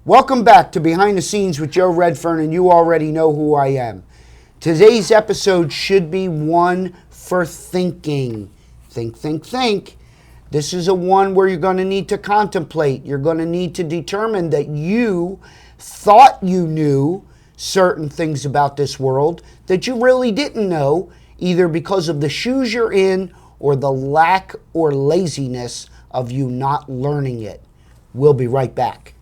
Welcome back to Behind the Scenes with Joe Redfern, and you already know who I am. Today's episode should be one for thinking. Think. This is a one where you're going to need to contemplate. You're going to need to determine that you thought you knew certain things about this world that you really didn't know, either because of the shoes you're in or the lack or laziness of you not learning it. We'll be right back.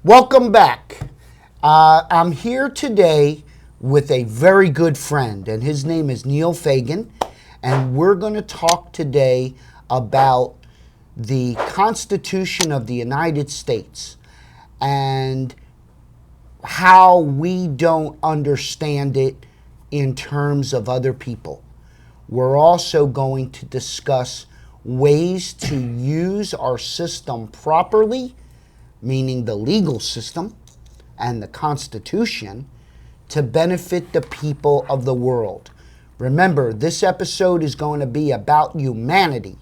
Welcome back. I'm here today with a very good friend, and his name is Neil Fagan, and we're going to talk today about the Constitution of the United States and how we don't understand it in terms of other people. We're also going to discuss ways to use our system properly, meaning the legal system and the Constitution, to benefit the people of the world. Remember, this episode is going to be about humanity.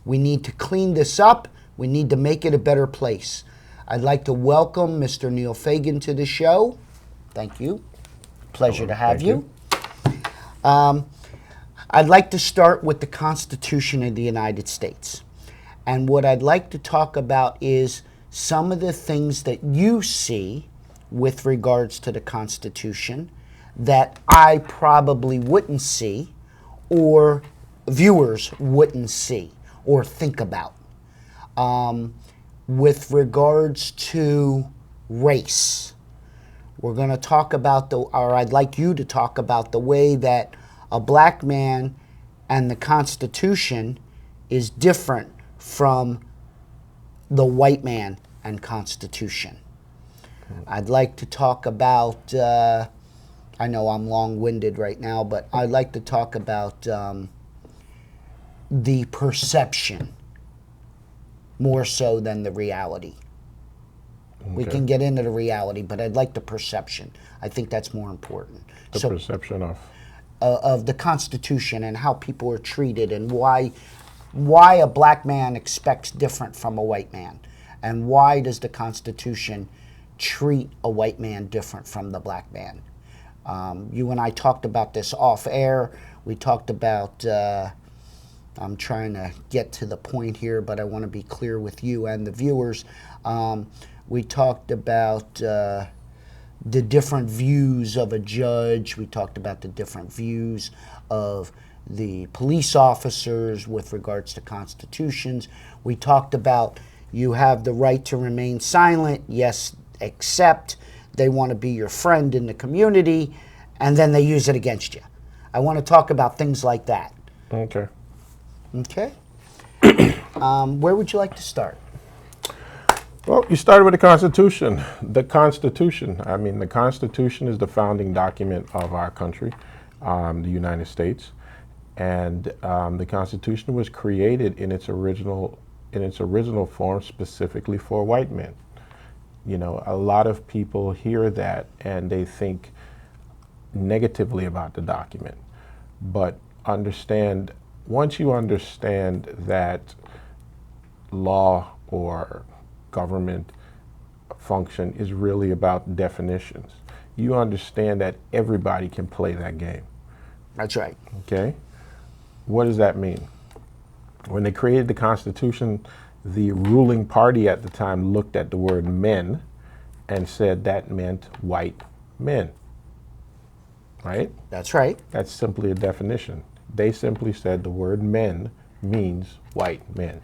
We need to clean this up. We need to make it a better place. I'd like to welcome Mr. Neil Fagan to the show. Thank you. Pleasure to have you. I'd like to start with the Constitution of the United States. And what I'd like to talk about is some of the things that you see with regards to the Constitution that I probably wouldn't see, or viewers wouldn't see or think about. With regards to race, we're going to talk about I'd like you to talk about the way that a black man and the Constitution is different from the white man and Constitution. I'd like to talk about, I know I'm long-winded right now, but I'd like to talk about the perception more so than the reality. Okay. We can get into the reality, but I'd like the perception. I think that's more important. The perception of the Constitution and how people are treated, and why a black man expects different from a white man, and why does the Constitution treat a white man different from the black man. You and I talked about this off air. We talked about, I'm trying to get to the point here, but I want to be clear with you and the viewers. We talked about the different views of a judge. We talked about the different views of the police officers with regards to constitutions. We talked about you have the right to remain silent, yes, except they want to be your friend in the community, and then they use it against you. I want to talk about things like that. Okay. Okay? Where would you like to start? Well, you started with the Constitution. The Constitution is the founding document of our country, the United States. And the Constitution was created in its original form specifically for white men. You know, a lot of people hear that and they think negatively about the document. But once you understand that law or government function is really about definitions, you understand that everybody can play that game. That's right. Okay? What does that mean? When they created the Constitution, the ruling party at the time looked at the word men and said that meant white men. Right? That's right. That's simply a definition. They simply said the word men means white men.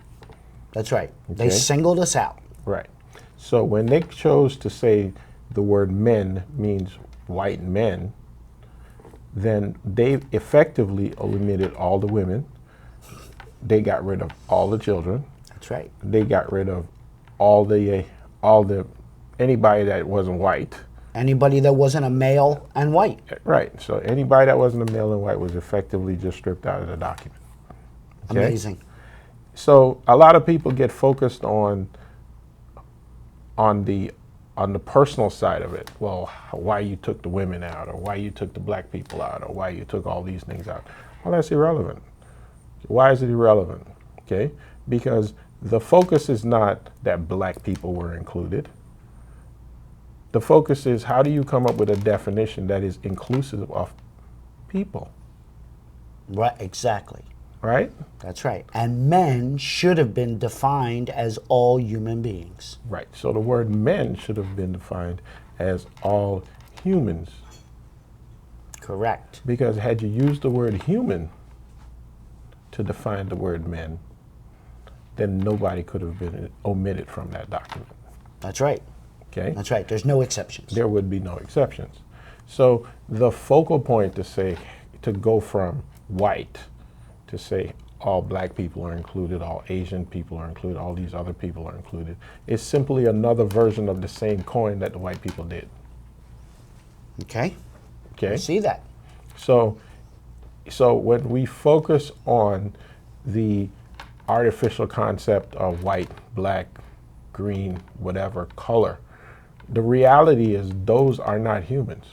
That's right. Okay? They singled us out. Right. So when they chose to say the word men means white men, then they effectively omitted all the women. They got rid of all the children. That's right. They got rid of all the anybody that wasn't white. Anybody that wasn't a male and white. Right. So anybody that wasn't a male and white was effectively just stripped out of the document. Okay? Amazing. So a lot of people get focused on the personal side of it. Well, why you took the women out, or why you took the black people out, or why you took all these things out. Well, that's irrelevant. Why is it irrelevant? Okay, because the focus is not that black people were included. The focus is, how do you come up with a definition that is inclusive of people? Right, exactly. Right? That's right. And men should have been defined as all human beings. Right. So the word men should have been defined as all humans. Correct. Because had you used the word human to define the word men, then nobody could have been omitted from that document. That's right. Okay? That's right. There's no exceptions. There would be no exceptions. So the focal point to go from white to say all black people are included, all Asian people are included, all these other people are included, is simply another version of the same coin that the white people did. Okay? Okay? I see that. So when we focus on the artificial concept of white, black, green, whatever color, the reality is those are not humans.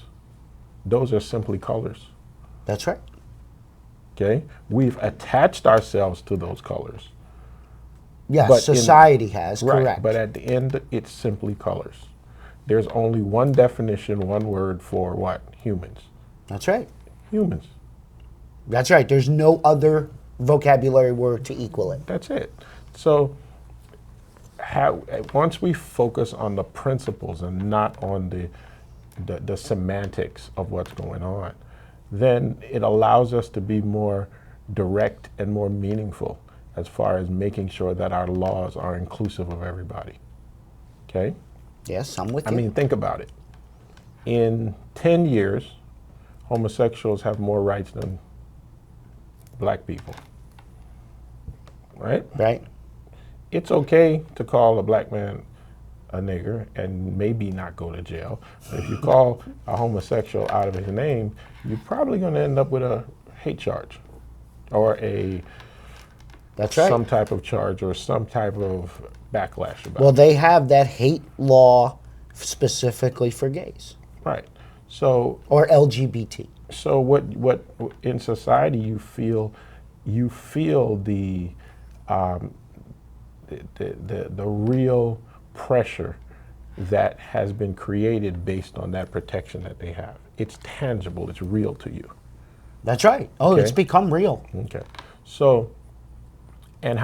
Those are simply colors. That's right. Okay? We've attached ourselves to those colors. Yes, But society has, Right, correct. but at the end, it's simply colors. There's only one definition, one word for what? Humans. That's right. Humans. That's right. There's no other vocabulary word to equal it. That's it. So once we focus on the principles and not on the semantics of what's going on, then it allows us to be more direct and more meaningful as far as making sure that our laws are inclusive of everybody. Okay? Yes, I'm with I you. mean, think about it. In 10 years, homosexuals have more rights than black people. Right? Right? It's okay to call a black man a nigger and maybe not go to jail. But if you call a homosexual out of his name, you're probably going to end up with a hate charge or That's right. some type of charge or some type of backlash about Well, it. they have that hate law specifically for gays Right. So or LGBT. so what in society you feel the real pressure that has been created based on that protection that they have. It's tangible, it's real to you. That's right. Oh, it's Okay. become real. Okay. So, and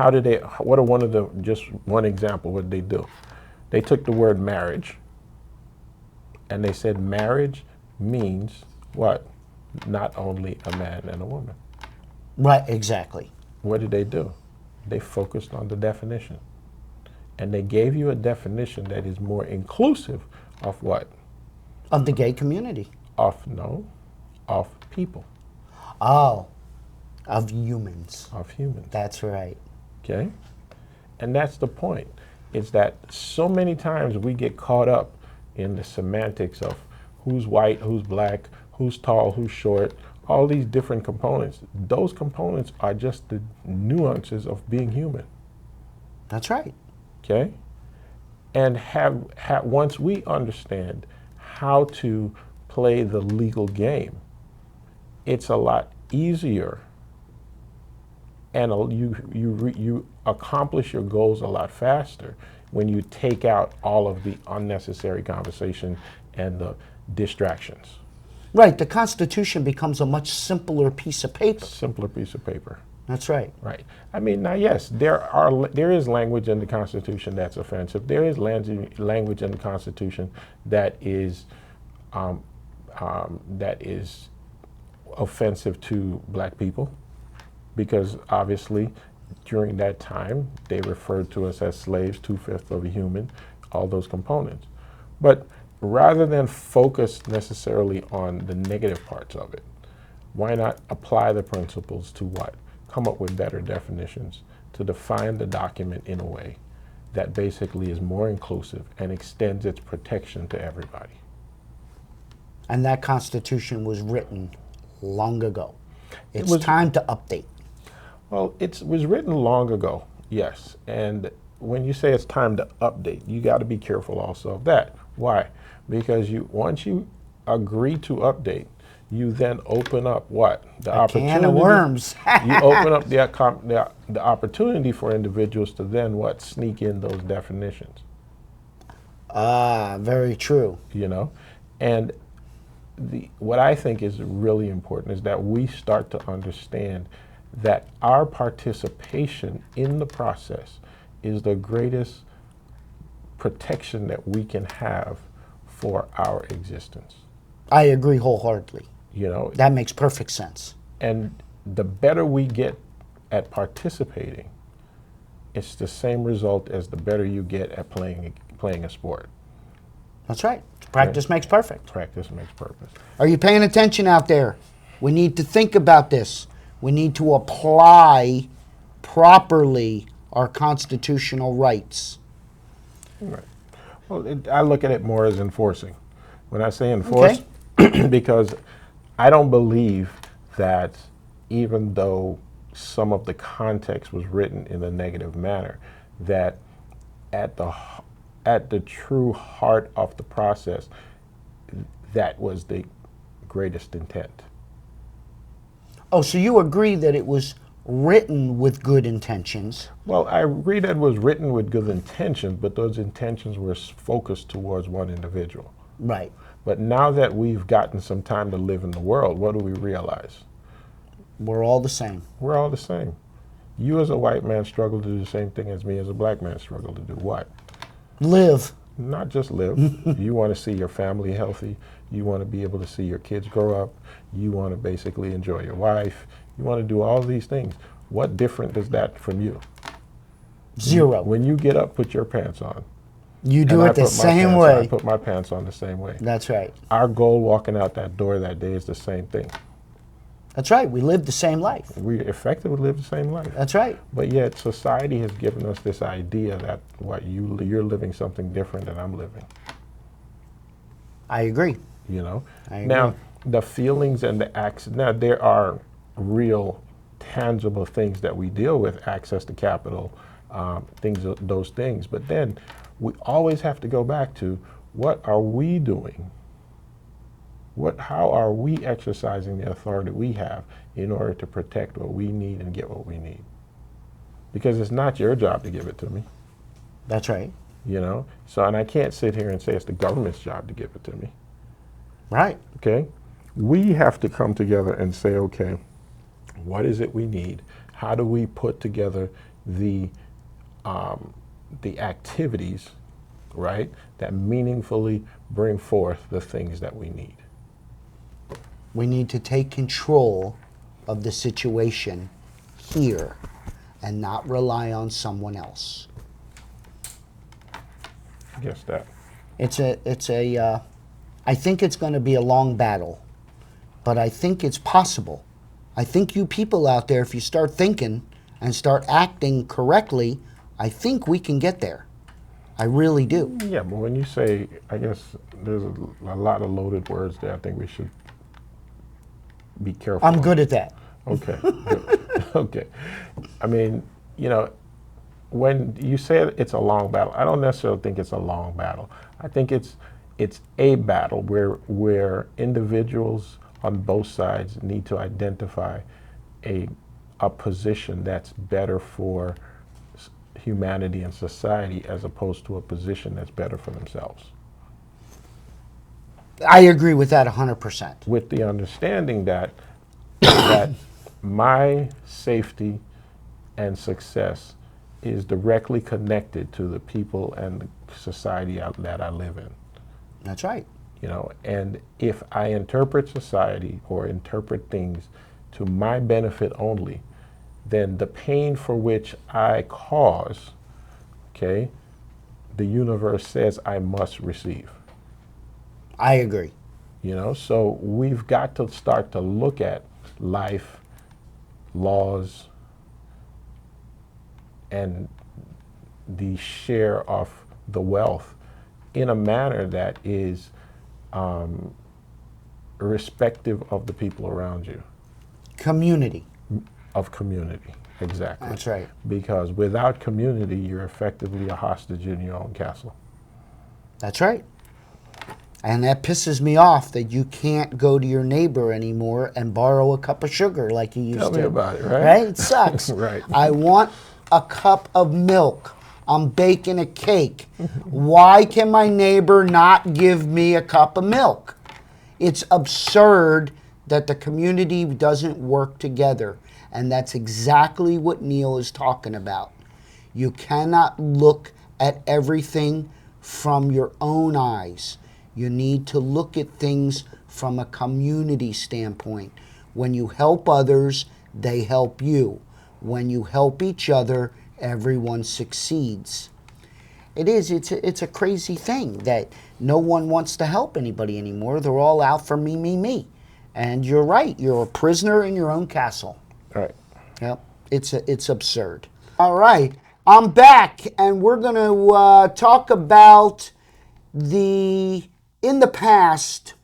just one example, what did they do? They took the word marriage and they said marriage means what? Not only a man and a woman. Right, exactly. What did they do? They focused on the definition. And they gave you a definition that is more inclusive of what? Of the gay community. Of people, Oh, of humans. of humans. That's right. Okay? And that's the point. Is that so many times we get caught up in the semantics of who's white, who's black, who's tall, who's short, all these different components. Those components are just the nuances of being human. That's right. Okay? And once we understand how to play the legal game, it's a lot easier, and you accomplish your goals a lot faster when you take out all of the unnecessary conversation and the distractions. Right. The Constitution becomes a much simpler piece of paper. Simpler piece of paper. That's right. Right. I mean, now, yes, there is language in the Constitution that's offensive. There is language in the Constitution that is offensive to black people, because obviously during that time they referred to us as slaves, 2/5 of a human, all those components. But rather than focus necessarily on the negative parts of it, why not apply the principles to what? Come up with better definitions to define the document in a way that basically is more inclusive and extends its protection to everybody. And that Constitution was written long ago. It's was- time to update. Well, it was written long ago, yes. And when you say it's time to update, you got to be careful also of that. Why? Because once you agree to update, you then open up what? The opportunity. Can of worms. You open up the opportunity for individuals to then what? Sneak in those definitions. Ah, very true. You know, and what I think is really important is that we start to understand that our participation in the process is the greatest protection that we can have for our existence. I agree wholeheartedly. You know, That makes perfect sense. and the better we get at participating, it's the same result as the better you get at playing a sport. That's right. Practice makes perfect. Practice makes purpose. Are you paying attention out there? We need to think about this. We need to apply properly our constitutional rights. Right. Well, I look at it more as enforcing. When I say enforce, because I don't believe that even though some of the context was written in a negative manner, that at the true heart of the process, that was the greatest intent. Oh, so you agree that it was written with good intentions? Well, I agree that it was written with good intentions, but those intentions were focused towards one individual. Right. But now that we've gotten some time to live in the world, what do we realize? We're all the same. We're all the same. You as a white man struggle to do the same thing as me as a black man struggle to do what? Live. Not just live. You want to see your family healthy. You want to be able to see your kids grow up. You want to basically enjoy your wife. You want to do all these things. What different is that from you? Zero. When you get up, put your pants on. You do And I it the put my same pants on. way. I put my pants on the same way. That's right. Our goal walking out that door that day is the same thing. That's right. We live the same life. We effectively live the same life. That's right. But yet society has given us this idea that you're living something different than I'm living. I agree. You know? I agree. Now, the feelings and the acts, now there are real tangible things that we deal with, access to capital, those things. But then we always have to go back to what are we doing? How are we exercising the authority we have in order to protect what we need and get what we need? Because it's not your job to give it to me, That's right. you know? So, and I can't sit here and say it's the government's job to give it to me, Right. okay? We have to come together and say, okay, what is it we need? How do we put together the activities, right, that meaningfully bring forth the things that we need? We need to take control of the situation here and not rely on someone else. I guess that. I think it's going to be a long battle, but I think it's possible. I think you people out there, if you start thinking and start acting correctly, I think we can get there. I really do. Yeah, but when you say, I guess there's a lot of loaded words there. I think we should be careful. I'm good at that. Okay. Good. Okay. I mean, you know, when you say it's a long battle, I don't necessarily think it's a long battle. I think it's a battle where individuals on both sides need to identify a position that's better for humanity and society as opposed to a position that's better for themselves. I agree with that 100%. With the understanding that that my safety and success is directly connected to the people and the society that I live in. That's right. You know, and if I interpret society or interpret things to my benefit only, then the pain for which I cause, okay, the universe says I must receive. I agree. You know, so we've got to start to look at life, laws, and the share of the wealth in a manner that is respective of the people around you, Community. of community. Exactly. That's right. Because without community, you're effectively a hostage in your own castle. That's right. And that pisses me off that you can't go to your neighbor anymore and borrow a cup of sugar like you used to. Tell me about it, right? Right? It sucks. Right. I want a cup of milk. I'm baking a cake. Why can my neighbor not give me a cup of milk? It's absurd that the community doesn't work together. And that's exactly what Neil is talking about. You cannot look at everything from your own eyes. You need to look at things from a community standpoint. When you help others, they help you. When you help each other, everyone succeeds. It's a crazy thing that no one wants to help anybody anymore. They're all out for me, me, me. And you're right, you're a prisoner in your own castle. Right. Yep, it's absurd. All right, I'm back, and we're going to talk about in the past.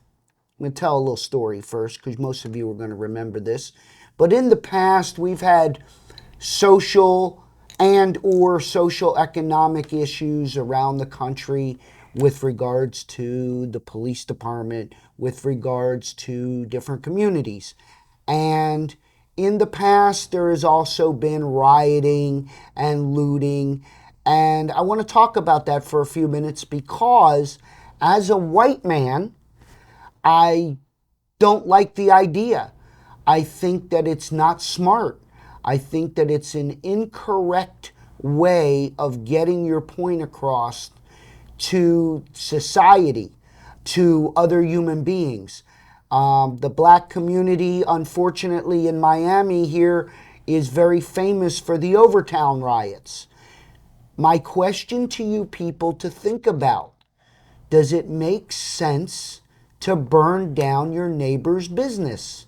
I'm going to tell a little story first, because most of you are going to remember this. But in the past, we've had social and or social economic issues around the country with regards to the police department, with regards to different communities. And in the past, there has also been rioting and looting. And I want to talk about that for a few minutes because as a white man, I don't like the idea. I think that it's not smart. I think that it's an incorrect way of getting your point across to society, to other human beings. The black community, unfortunately, in Miami here is very famous for the Overtown riots. My question to you people to think about, does it make sense to burn down your neighbor's business?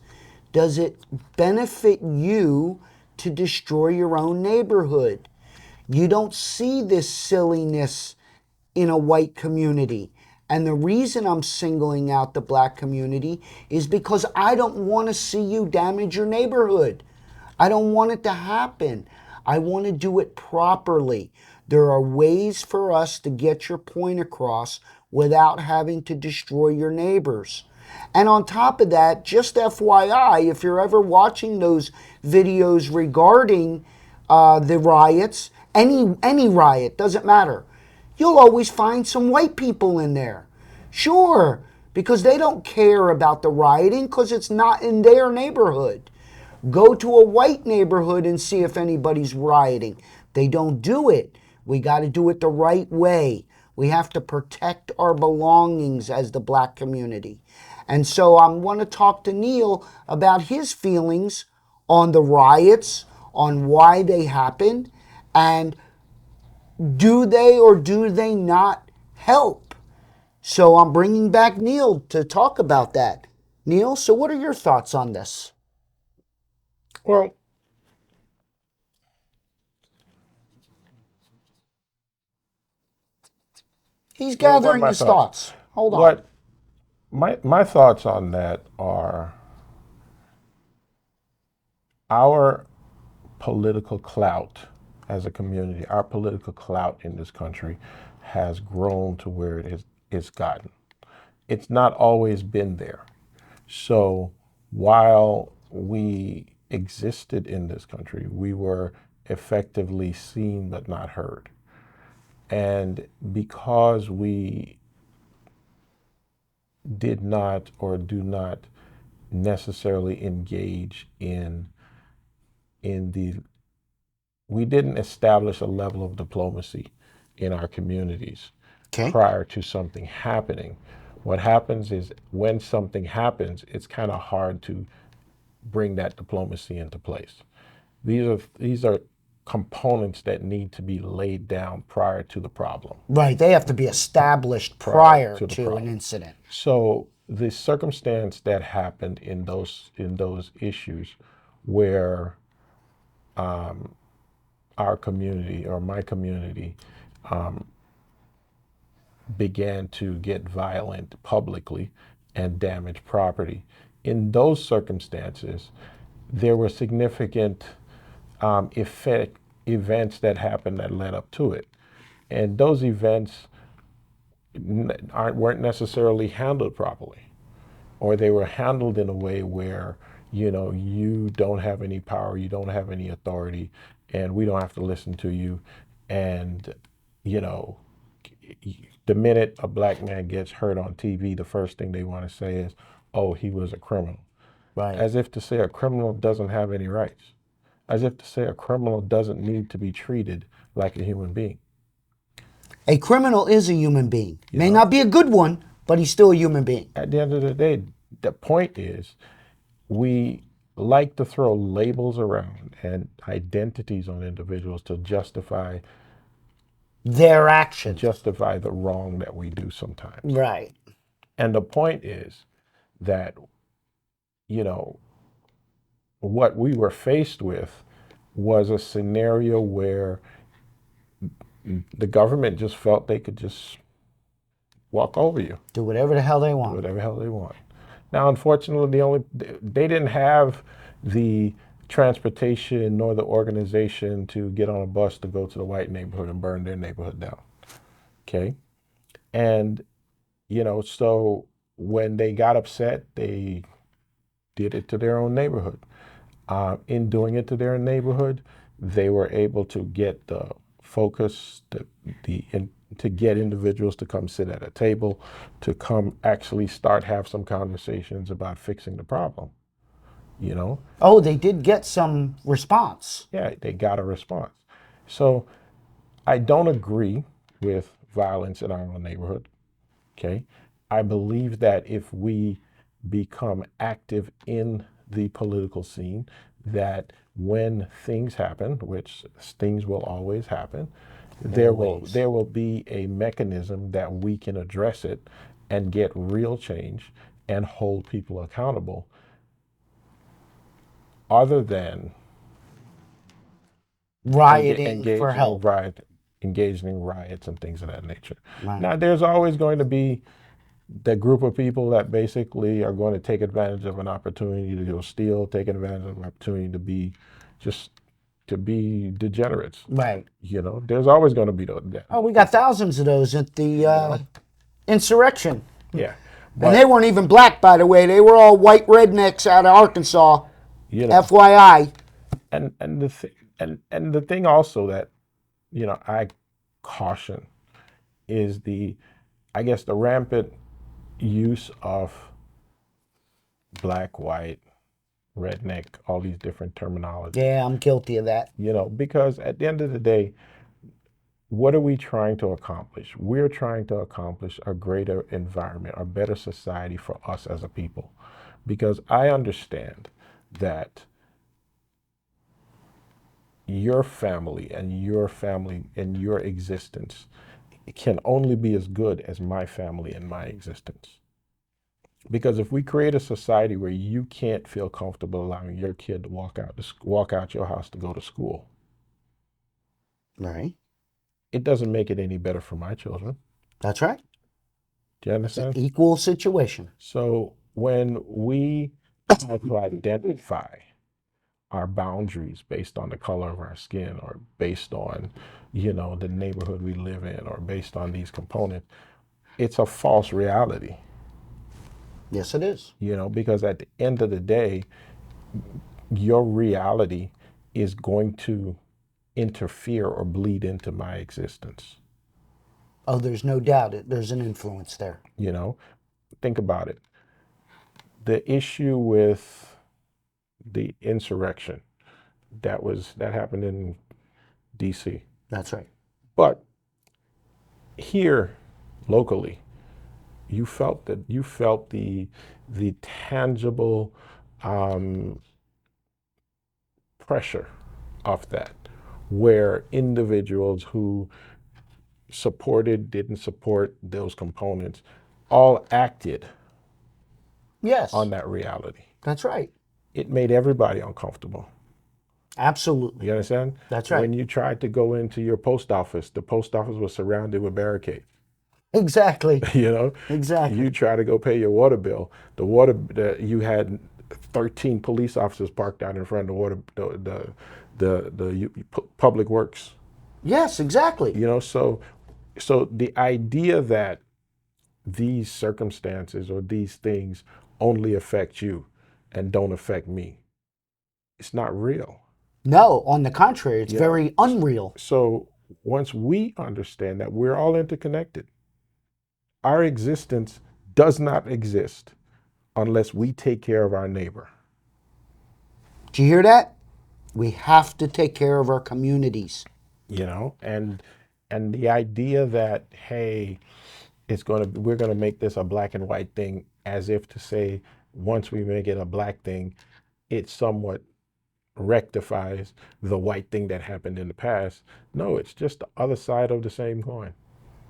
Does it benefit you to destroy your own neighborhood? You don't see this silliness in a white community. And the reason I'm singling out the black community is because I don't want to see you damage your neighborhood. I don't want it to happen. I want to do it properly. There are ways for us to get your point across without having to destroy your neighbors. And on top of that, just FYI, if you're ever watching those videos regarding the riots, any riot, doesn't matter, you'll always find some white people in there. Sure, because they don't care about the rioting because it's not in their neighborhood. Go to a white neighborhood and see if anybody's rioting. They don't do it. We got to do it the right way. We have to protect our belongings as the black community. And so I want to talk to Neil about his feelings on the riots, on why they happened, and do they or do they not help? So I'm bringing back Neil to talk about that. Neil, so what are your thoughts on this? Well, He's what are gathering my his thoughts. Hold on. What my thoughts on that are our political clout as a community, our political clout in this country has grown to where it's gotten. It's not always been there. So while we existed in this country, we were effectively seen but not heard. And because we did not or do not necessarily engage in the we didn't establish a level of diplomacy in our communities Okay. prior to something happening. What happens is when something happens, it's kind of hard to bring that diplomacy into place. These are components that need to be laid down prior to the problem. Right, they have to be established prior to the to an problem. incident. So the circumstance that happened in those issues where our community or my community began to get violent publicly and damage property. In those circumstances, there were significant events that happened that led up to it. And those events weren't necessarily handled properly, or they were handled in a way where, you don't have any power, you don't have any authority, and we don't have to listen to you. And, the minute a black man gets hurt on TV, the first thing they want to say is, oh, he was a criminal. Right. As if to say a criminal doesn't have any rights. As if to say a criminal doesn't need to be treated like a human being. A criminal is a human being. May not be a good one, but he's still a human being. At the end of the day, the point is, we like to throw labels around and identities on individuals to justify Their actions. the wrong that we do sometimes. Right. And the point is that, what we were faced with was a scenario where the government just felt they could just walk over you. Do whatever the hell they want. Whatever the hell they want. Now, unfortunately, they didn't have the transportation nor the organization to get on a bus to go to the white neighborhood and burn their neighborhood down. Okay? And, so when they got upset, they did it to their own neighborhood. In doing it to their neighborhood, they were able to get the focus, to get individuals to come sit at a table, to come actually have some conversations about fixing the problem. Oh, they did get some response. Yeah, they got a response. So I don't agree with violence in our own neighborhood. Okay. I believe that if we become active in the political scene, that when things happen, which things will always happen, there will be a mechanism that we can address it and get real change and hold people accountable, other than rioting for help. Engaging in riots and things of that nature. Right. Now, there's always going to be the group of people that basically are going to take advantage of an opportunity to go steal, take advantage of an opportunity to be degenerates. Right. There's always going to be those. Oh, we got thousands of those at the insurrection. Yeah. And they weren't even black, by the way. They were all white rednecks out of Arkansas. FYI. And the thing also that I caution is the rampant use of black, white, redneck, all these different terminologies. Yeah, I'm guilty of that. Because at the end of the day, what are we trying to accomplish? We're trying to accomplish a greater environment, a better society for us as a people. Because I understand that your family and your existence can only be as good as my family and my existence. Because if we create a society where you can't feel comfortable allowing your kid to walk out your house to go to school, right, it doesn't make it any better for my children. That's right. Do you understand? It's an equal situation. So when we try to identify our boundaries based on the color of our skin, or based on, the neighborhood we live in, or based on these components, it's a false reality. Yes, it is. Because at the end of the day, your reality is going to interfere or bleed into my existence. Oh, there's no doubt there's an influence there. Think about it. The issue with the insurrection that happened in DC. That's right. But here, locally, you felt the tangible pressure of that, where individuals who didn't support those components, all acted Yes. on that reality. That's right. It made everybody uncomfortable. Absolutely. You understand? That's right. When you tried to go into your post office, the post office was surrounded with barricades. Exactly. You know, Exactly. you try to go pay your water bill. You had 13 police officers parked out in front of the water public works. Yes, exactly. You know, so the idea that these circumstances or these things only affect you and don't affect me, it's not real. No, on the contrary, it's You know, very unreal. so once we understand that we're all interconnected, our existence does not exist unless we take care of our neighbor. Do you hear that? We have to take care of our communities. You know, and the idea that, hey, we're gonna make this a black and white thing, as if to say once we make it a black thing, it somewhat rectifies the white thing that happened in the past. No, it's just the other side of the same coin.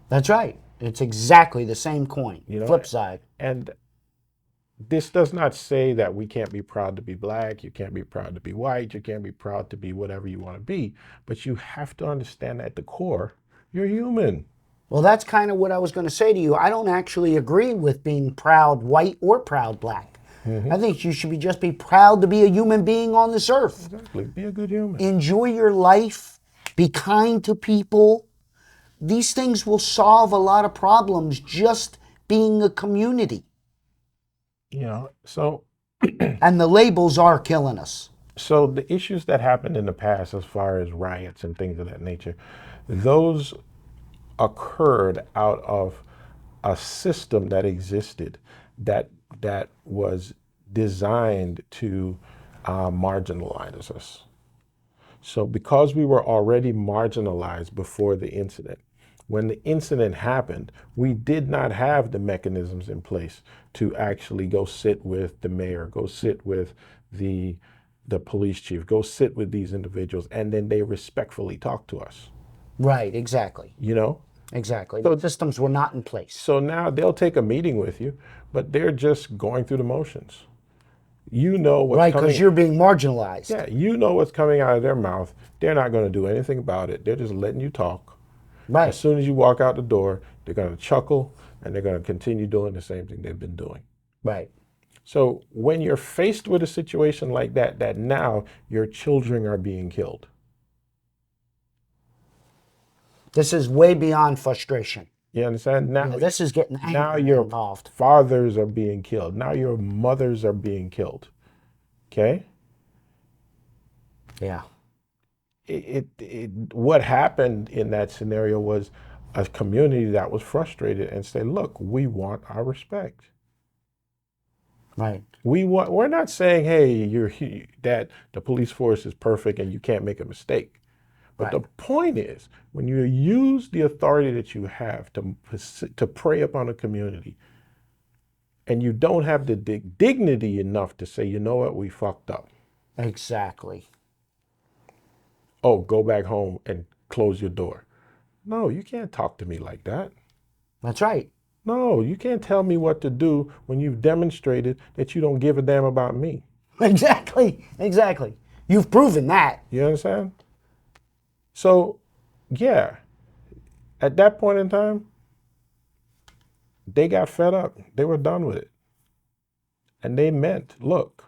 That's right. It's exactly the same coin. You know, Flip side. and this does not say that we can't be proud to be black, you can't be proud to be white, you can't be proud to be whatever you want to be, but you have to understand at the core, you're human. Well, that's kind of what I was going to say to you. I don't actually agree with being proud white or proud black. I think you should just be proud to be a human being on this earth. Exactly. Be a good human. Enjoy your life. Be kind to people. These things will solve a lot of problems just being a community. You know, so And the labels are killing us. so the issues that happened in the past, as far as riots and things of that nature, those occurred out of a system that existed that was designed to marginalize us. So because we were already marginalized before the incident, when the incident happened, we did not have the mechanisms in place to actually go sit with the mayor, go sit with the police chief, go sit with these individuals, and then they respectfully talk to us. Right, exactly. You know? Exactly. So- The systems were not in place. So now they'll take a meeting with you, but they're just going through the motions. You know what's Right, coming. because you're being marginalized. Yeah, you know what's coming out of their mouth. They're not going to do anything about it. They're just letting you talk. Right. As soon as you walk out the door, they're going to chuckle and they're going to continue doing the same thing they've been doing. Right. So when you're faced with a situation like that, that now your children are being killed. This is way beyond frustration. You understand? Now, Yeah, this is getting now anger your involved. fathers are being killed. Now your mothers are being killed. Okay? Yeah. What happened in that scenario was a community that was frustrated and said, look, we want our respect. Right. We're not saying, hey, that the police force is perfect and you can't make a mistake. But Right. the point is, when you use the authority that you have to prey upon a community, and you don't have the dignity enough to say, you know what, we fucked up. Exactly. Oh, go back home and close your door. No, you can't talk to me like that. That's right. No, you can't tell me what to do when you've demonstrated that you don't give a damn about me. Exactly. Exactly. You've proven that. You understand? So, yeah, at that point in time, they got fed up. They were done with it. And they meant, look,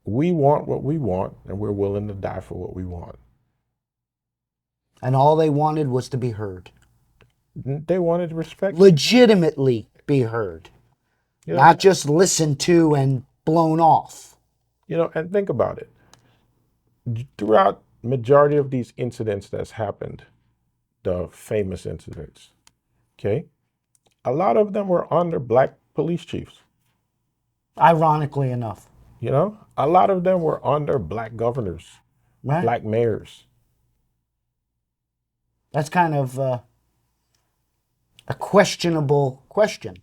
we want what we want, and we're willing to die for what we want. And all they wanted was to be heard. They wanted respect. Legitimately be heard. You know, Not just listened to and blown off. and think about it. Throughout majority of these incidents that's happened, the famous incidents, okay, a lot of them were under black police chiefs. Ironically enough. A lot of them were under black governors, Right? black mayors. That's kind of a questionable question.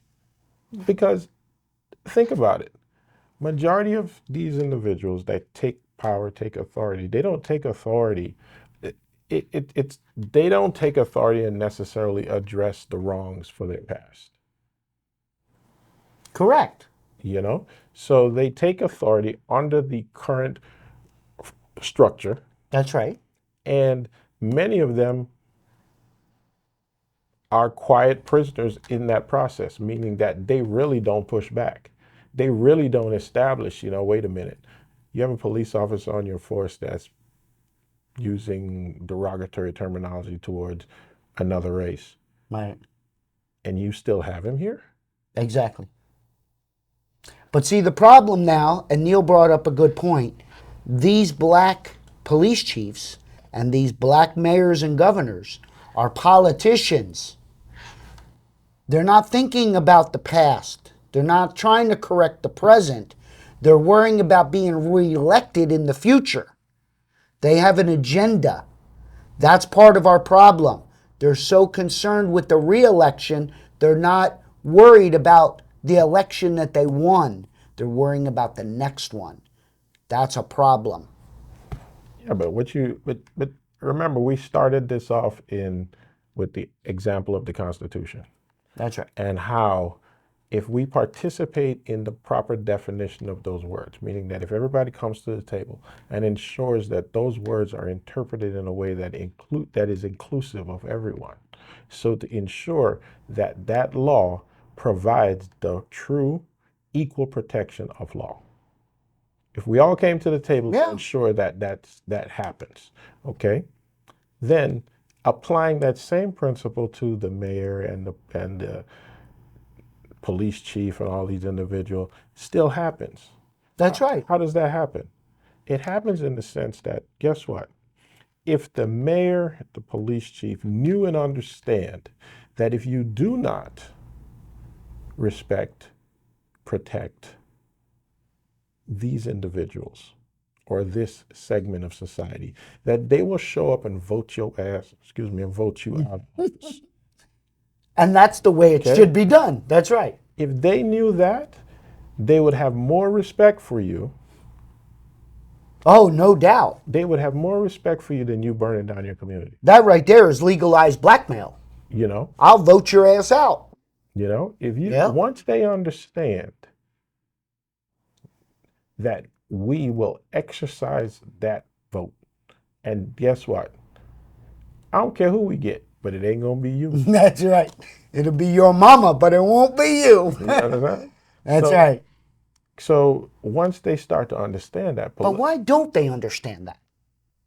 Because think about it. Majority of these individuals that take power, take authority, they don't take authority. They don't take authority and necessarily address the wrongs for their past. Correct. you know? So they take authority under the current structure, That's right. and many of them are quiet prisoners in that process, meaning that they really don't push back. They really don't establish, wait a minute, you have a police officer on your force that's using derogatory terminology towards another race, Right. and you still have him here? Exactly. But see, the problem now, and Neil brought up a good point, these black police chiefs and these black mayors and governors are politicians. They're not thinking about the past. They're not trying to correct the present. They're worrying about being reelected in the future. They have an agenda. That's part of our problem. They're so concerned with the reelection, they're not worried about the election that they won. They're worrying about the next one. That's a problem. Yeah, but remember, we started this off in with the example of the Constitution, That's right. and how if we participate in the proper definition of those words, meaning that if everybody comes to the table and ensures that those words are interpreted in a way that is inclusive of everyone, so to ensure that that law provides the true equal protection of law. If we all came to the table to Yeah. ensure that happens, okay, then applying that same principle to the mayor and the police chief and all these individuals still happens. That's right. How does that happen? It happens in the sense that, guess what? If the mayor, the police chief knew and understand that if you do not respect, protect these individuals or this segment of society, that they will show up and vote your ass, and vote you out of office. And that's the way it Okay. should be done. That's right. If they knew that, they would have more respect for you. Oh, no doubt. They would have more respect for you than you burning down your community. That right there is legalized blackmail. You know, I'll vote your ass out. if you Yeah. once they understand that we will exercise that vote, and guess what? I don't care who we get, but it ain't gonna be you. That's right. It'll be your mama, but it won't be you. You understand? That's So- right. So once they start to understand that, But why don't they understand that?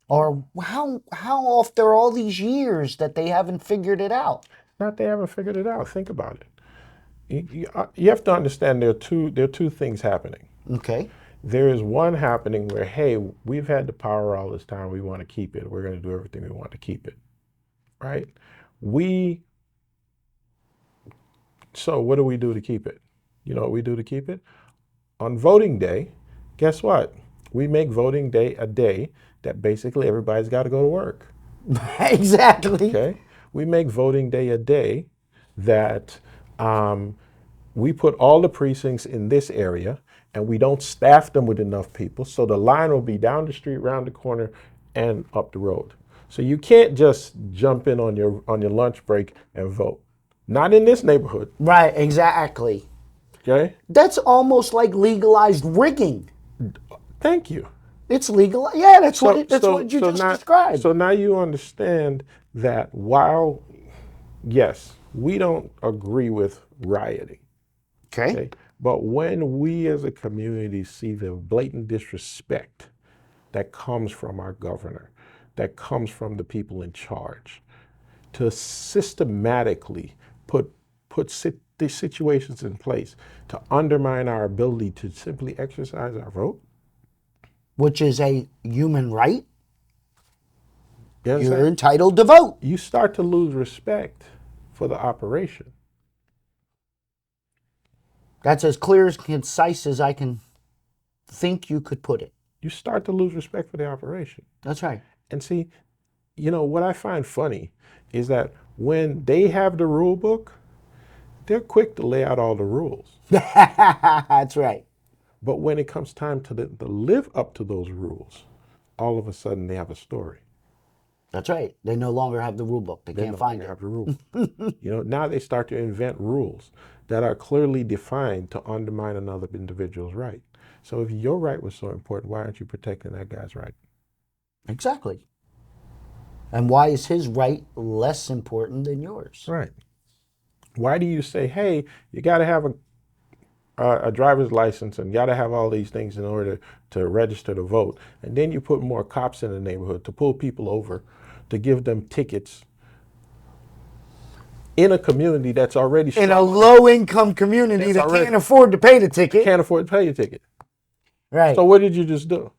Or how after all these years that they haven't figured it out? not they haven't figured it out. Think about it. You have to understand there are two things happening. Okay. There is one happening where, hey, we've had the power all this time. We want to keep it. We're going to do everything we want to keep it. Right? So what do we do to keep it? You know what we do to keep it? On voting day, guess what? We make voting day a day that basically everybody's got to go to work. Exactly. Okay? We make voting day a day that we put all the precincts in this area and we don't staff them with enough people. So the line will be down the street, round the corner, and up the road. So you can't just jump in on your lunch break and vote. Not in this neighborhood. Right, exactly. Okay? That's almost like legalized rigging. Thank you. It's legal. Yeah, that's what you just now, described. So now you understand that while, yes, we don't agree with rioting, Okay. okay, but when we as a community see the blatant disrespect that comes from our governor, that comes from the people in charge, to systematically put these situations in place to undermine our ability to simply exercise our vote. Which is a human right. You understand? You're entitled to vote. You start to lose respect for the operation. That's as clear as concise as I can think you could put it. You start to lose respect for the operation. That's right. And see, what I find funny is that when they have the rule book, they're quick to lay out all the rules. That's right. But when it comes time to live up to those rules, all of a sudden they have a story. That's right. They no longer have the rule book. They can't find it. Have the rule. Now they start to invent rules that are clearly defined to undermine another individual's right. So if your right was so important, why aren't you protecting that guy's right? Exactly. And why is his right less important than yours? Right. Why do you say, hey, you got to have a driver's license and got to have all these things in order to register to vote, and then you put more cops in the neighborhood to pull people over, to give them tickets in a community that's already In a strong, low-income community that already- can't afford to pay the ticket. can't afford to pay a ticket. Right. So what did you just do?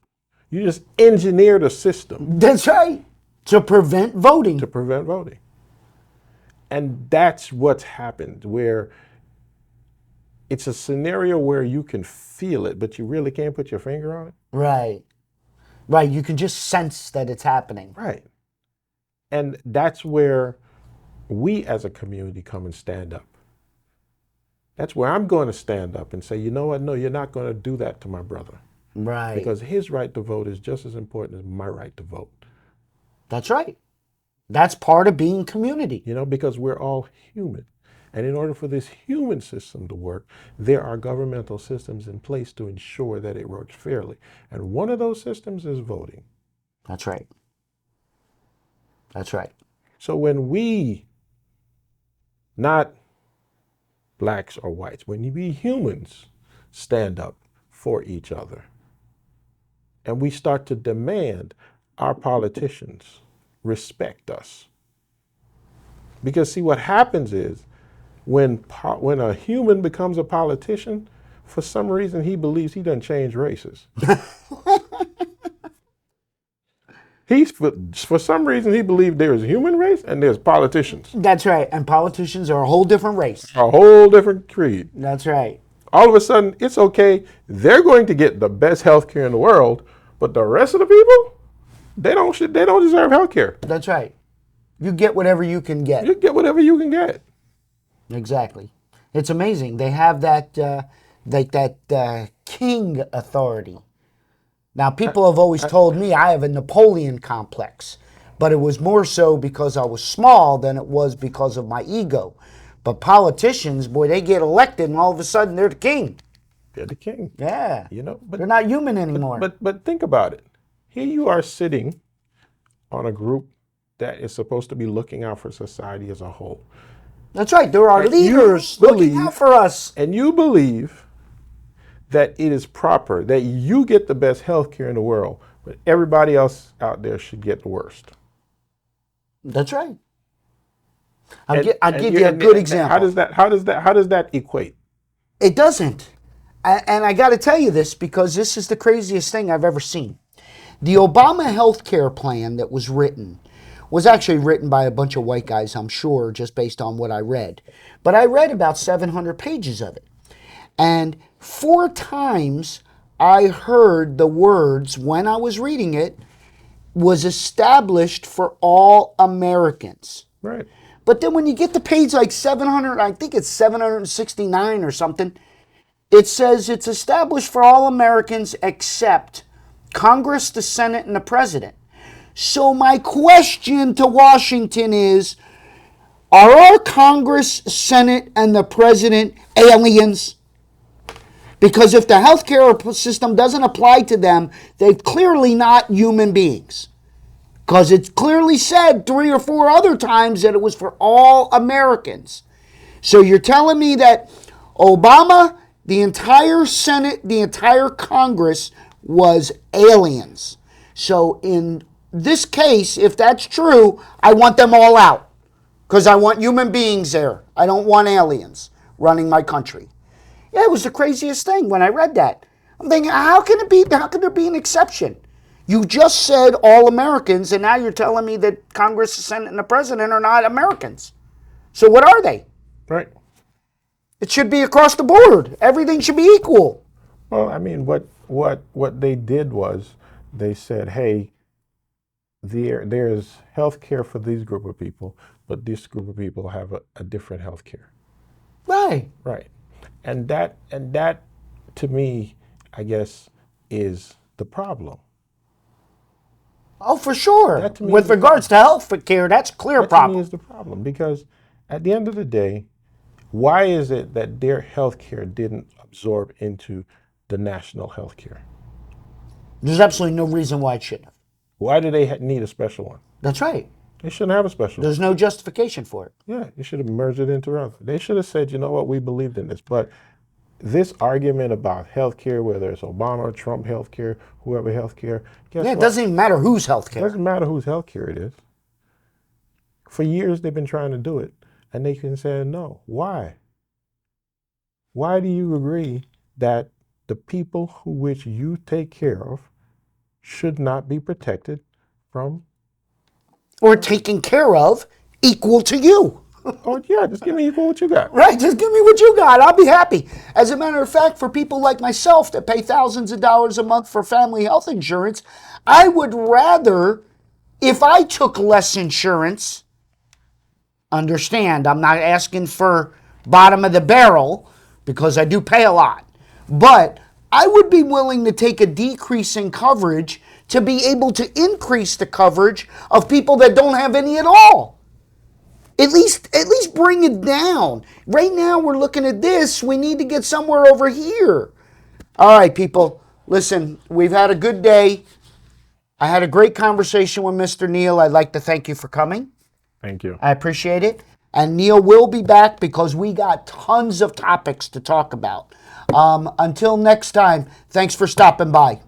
You just engineered a system That's right. To prevent voting. to prevent voting. And that's what's happened, where it's a scenario where you can feel it, but you really can't put your finger on it. Right. Right. You can just sense that it's happening. Right. And that's where we as a community come and stand up. That's where I'm going to stand up and say, you know what? No, you're not going to do that to my brother. Right. Because his right to vote is just as important as my right to vote. That's right. That's part of being community. Because we're all human. And in order for this human system to work, there are governmental systems in place to ensure that it works fairly. And one of those systems is voting. That's right. That's right. So when we, not blacks or whites, when we humans stand up for each other and we start to demand our politicians respect us. Because see, what happens is when a human becomes a politician, for some reason he believes he done changed races. For some reason he believed there's a human race and there's politicians. That's right. And politicians are a whole different race. A whole different creed. That's right. All of a sudden, it's okay. They're going to get the best health care in the world, but the rest of the people, they don't deserve health care. That's right. You get whatever you can get. You get whatever you can get. Exactly. It's amazing. They have that king authority. Now, people have always told me I have a Napoleon complex, but it was more so because I was small than it was because of my ego. But politicians, boy, they get elected and all of a sudden they're the king. They're the king. Yeah. But They're not human anymore. But think about it. Here you are sitting on a group that is supposed to be looking out for society as a whole. That's right. There are And you leaders looking believe- out for us. And you believe that it is proper that you get the best health care in the world, but everybody else out there should get the worst. That's right. I'll And- give and you a and- good and example. How does that equate? It doesn't. And I got to tell you this because this is the craziest thing I've ever seen. The Obama health care plan that was actually written by a bunch of white guys, I'm sure, just based on what I read. But I read about 700 pages of it. And 4 times I heard the words when I was reading it was established for all Americans. Right. But then when you get to page like 700, I think it's 769 or something, it says it's established for all Americans except Congress, the Senate, and the President. So my question to Washington is, are our Congress, Senate, and the President aliens? Because if the healthcare system doesn't apply to them, they're clearly not human beings. Because it's clearly said 3 or 4 other times that it was for all Americans. So you're telling me that Obama, the entire Senate, the entire Congress was aliens. So in this case, if that's true, I want them all out. Because I want human beings there. I don't want aliens running my country. Yeah, it was the craziest thing when I read that. I'm thinking, how can there be an exception? You just said all Americans, and now you're telling me that Congress, the Senate, and the President are not Americans. So what are they? Right. It should be across the board. Everything should be equal. Well, I mean, what they did was they said, hey, there's health care for these group of people, but this group of people have a different health care. Right. Right. And that to me, I guess, is the problem. Oh, for sure. That to me With is the regards to health care, that's a clear That to me problem. is the problem, because at the end of the day, why is it that their health care didn't absorb into the national health care? There's absolutely no reason why it shouldn't have. Why do they need a special one? That's right. They shouldn't have a special one. There's no justification for it. Yeah, you should have merged it into other. They should have said, you know what, we believed in this. But this argument about health care, whether it's Obama, Trump health care, whoever health care, guess Yeah, it what? doesn't even matter whose health It care. doesn't matter whose health care it is. For years, they've been trying to do it, and they can say no. Why? Why do you agree that the people who which you take care of should not be protected from? Or taken care of equal to you. Oh yeah, just give me equal what you got. Right, just give me what you got. I'll be happy. As a matter of fact, for people like myself that pay thousands of dollars a month for family health insurance, I would rather, if I took less insurance, understand, I'm not asking for bottom of the barrel because I do pay a lot, but I would be willing to take a decrease in coverage to be able to increase the coverage of people that don't have any at all. At least bring it down. Right now we're looking at this. We need to get somewhere over here. All right, people. Listen, we've had a good day. I had a great conversation with Mr. Neal. I'd like to thank you for coming. Thank you. I appreciate it. And Neal will be back because we got tons of topics to talk about. Until next time, thanks for stopping by.